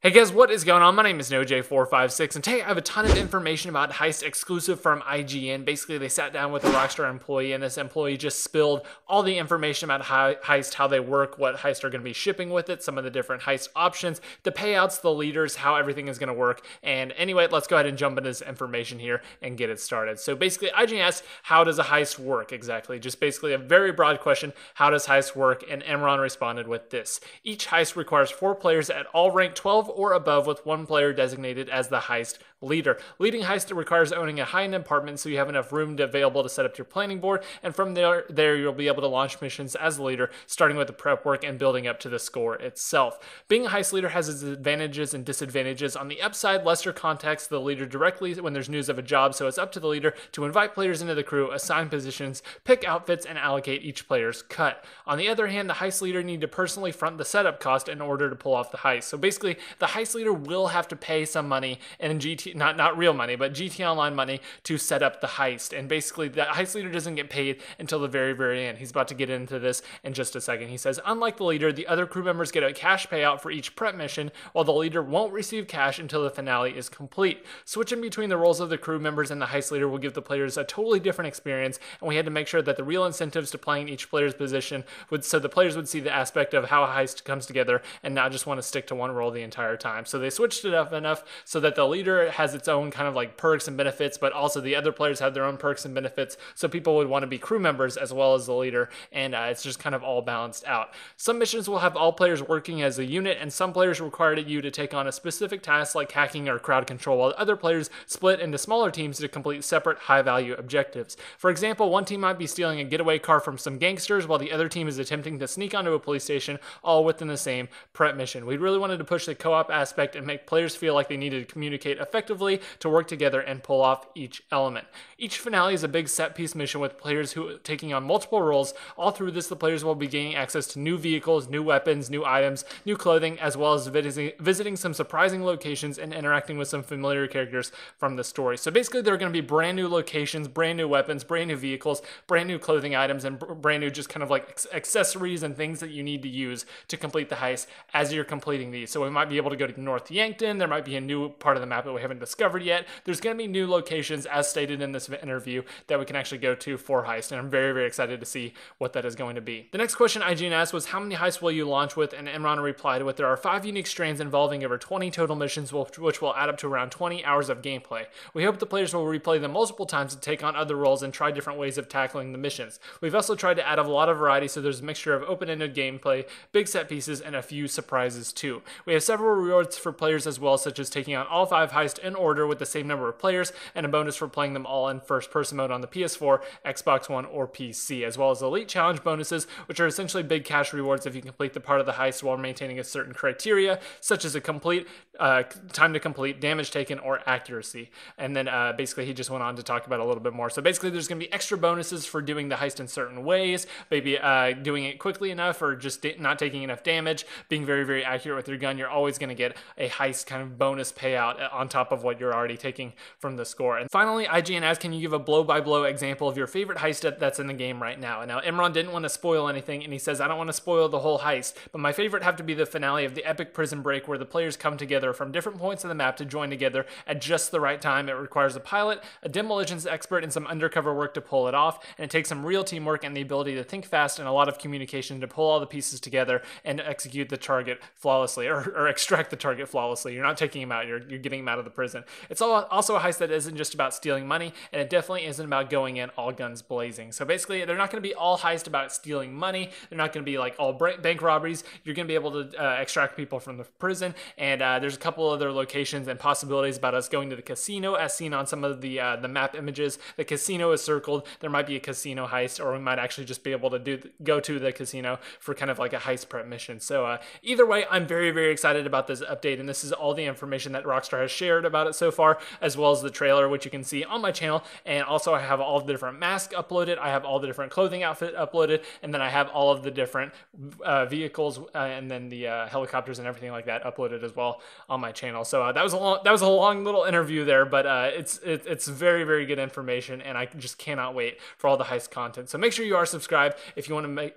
Hey guys, what is going on? My name is NoJ456, and today I have a ton of information about Heist exclusive from IGN. Basically, they sat down with a Rockstar employee, and this employee just spilled all the information about Heist, how they work, what Heist are going to be shipping with it, some of the different Heist options, the payouts, the leaders, how everything is going to work. And anyway, let's go ahead and jump into this information here and get it started. So basically, IGN asked, how does a Heist work exactly? Just basically a very broad question, how does Heist work? And Imran responded with this. Each Heist requires 4 players at all rank 12 or above, with 1 player designated as the Heist leader. Leading Heist requires owning a high-end apartment so you have enough room available to set up your planning board, and from there you'll be able to launch missions as the leader, starting with the prep work and building up to the score itself. Being a Heist leader has its advantages and disadvantages. On the upside, Lester contacts the leader directly when there's news of a job, so it's up to the leader to invite players into the crew, assign positions, pick outfits, and allocate each player's cut. On the other hand, the Heist leader need to personally front the setup cost in order to pull off the heist. So basically, the Heist leader will have to pay some money, and not real money, but GT Online money to set up the heist. And basically, the Heist leader doesn't get paid until the very, very end. He's about to get into this in just a second. He says, unlike the leader, the other crew members get a cash payout for each prep mission, while the leader won't receive cash until the finale is complete. Switching between the roles of the crew members and the Heist leader will give the players a totally different experience, and we had to make sure that the real incentives to playing each player's position so the players would see the aspect of how a heist comes together and not just want to stick to one role the entire time. So they switched it up enough so that the leader has its own kind of like perks and benefits, but also the other players have their own perks and benefits, so people would want to be crew members as well as the leader, and it's just kind of all balanced out. Some missions will have all players working as a unit, and some players require you to take on a specific task like hacking or crowd control, while other players split into smaller teams to complete separate high-value objectives. For example, one team might be stealing a getaway car from some gangsters, while the other team is attempting to sneak onto a police station, all within the same prep mission. We really wanted to push the co-op aspect and make players feel like they needed to communicate effectively to work together and pull off each element. Each finale is a big set-piece mission with players who taking on multiple roles. All through this, the players will be gaining access to new vehicles, new weapons, new items, new clothing, as well as visiting some surprising locations and interacting with some familiar characters from the story. So basically, there are going to be brand new locations, brand new weapons, brand new vehicles, brand new clothing items, and brand new just kind of like accessories and things that you need to use to complete the heist as you're completing these. So we might be able to go to North Yankton. There might be a new part of the map that we haven't discovered yet. There's going to be new locations, as stated in this interview, that we can actually go to for Heist, and I'm very, very excited to see what that is going to be. The next question IGN asked was, how many heists will you launch with? And Imran replied with, there are 5 unique strands involving over 20 total missions, which will add up to around 20 hours of gameplay. We hope the players will replay them multiple times to take on other roles and try different ways of tackling the missions. We've also tried to add a lot of variety, so there's a mixture of open-ended gameplay, big set pieces, and a few surprises too. We have several rewards for players as well, such as taking on all 5 heists in order with the same number of players, and a bonus for playing them all in first-person mode on the PS4, Xbox One, or PC, as well as Elite Challenge bonuses, which are essentially big cash rewards if you complete the part of the heist while maintaining a certain criteria, such as a complete time to complete, damage taken, or accuracy. And then basically he just went on to talk about a little bit more. So basically there's going to be extra bonuses for doing the heist in certain ways, maybe doing it quickly enough, or just not taking enough damage, being very, very accurate with your gun. You're always going to get a heist kind of bonus payout on top of what you're already taking from the score. And finally, IGN asked, can you give a blow-by-blow example of your favorite heist that's in the game right now? And now Imran didn't want to spoil anything, and he says, I don't want to spoil the whole heist, but my favorite have to be the finale of the epic prison break, where the players come together from different points of the map to join together at just the right time. It requires a pilot, a demolitions expert, and some undercover work to pull it off, and it takes some real teamwork and the ability to think fast and a lot of communication to pull all the pieces together and execute the target flawlessly, or extract the target flawlessly. You're not taking him out, you're getting him out of the prison. It's also a heist that isn't just about stealing money, and it definitely isn't about going in all guns blazing. So basically, they're not going to be all heist about stealing money. They're not going to be like all bank robberies. You're going to be able to extract people from the prison, and there's a couple other locations and possibilities about us going to the casino, as seen on some of the map images. The casino is circled. There might be a casino heist, or we might actually just be able to go to the casino for kind of like a heist prep mission. So either way, I'm very, very excited about this update, and this is all the information that Rockstar has shared about it so far, as well as the trailer, which you can see on my channel. And also I have all the different masks uploaded, I have all the different clothing outfit uploaded, and then I have all of the different vehicles and then the helicopters and everything like that uploaded as well on my channel. So that was a long little interview there, but it's very, very good information, and I just cannot wait for all the heist content. So make sure you are subscribed if you want to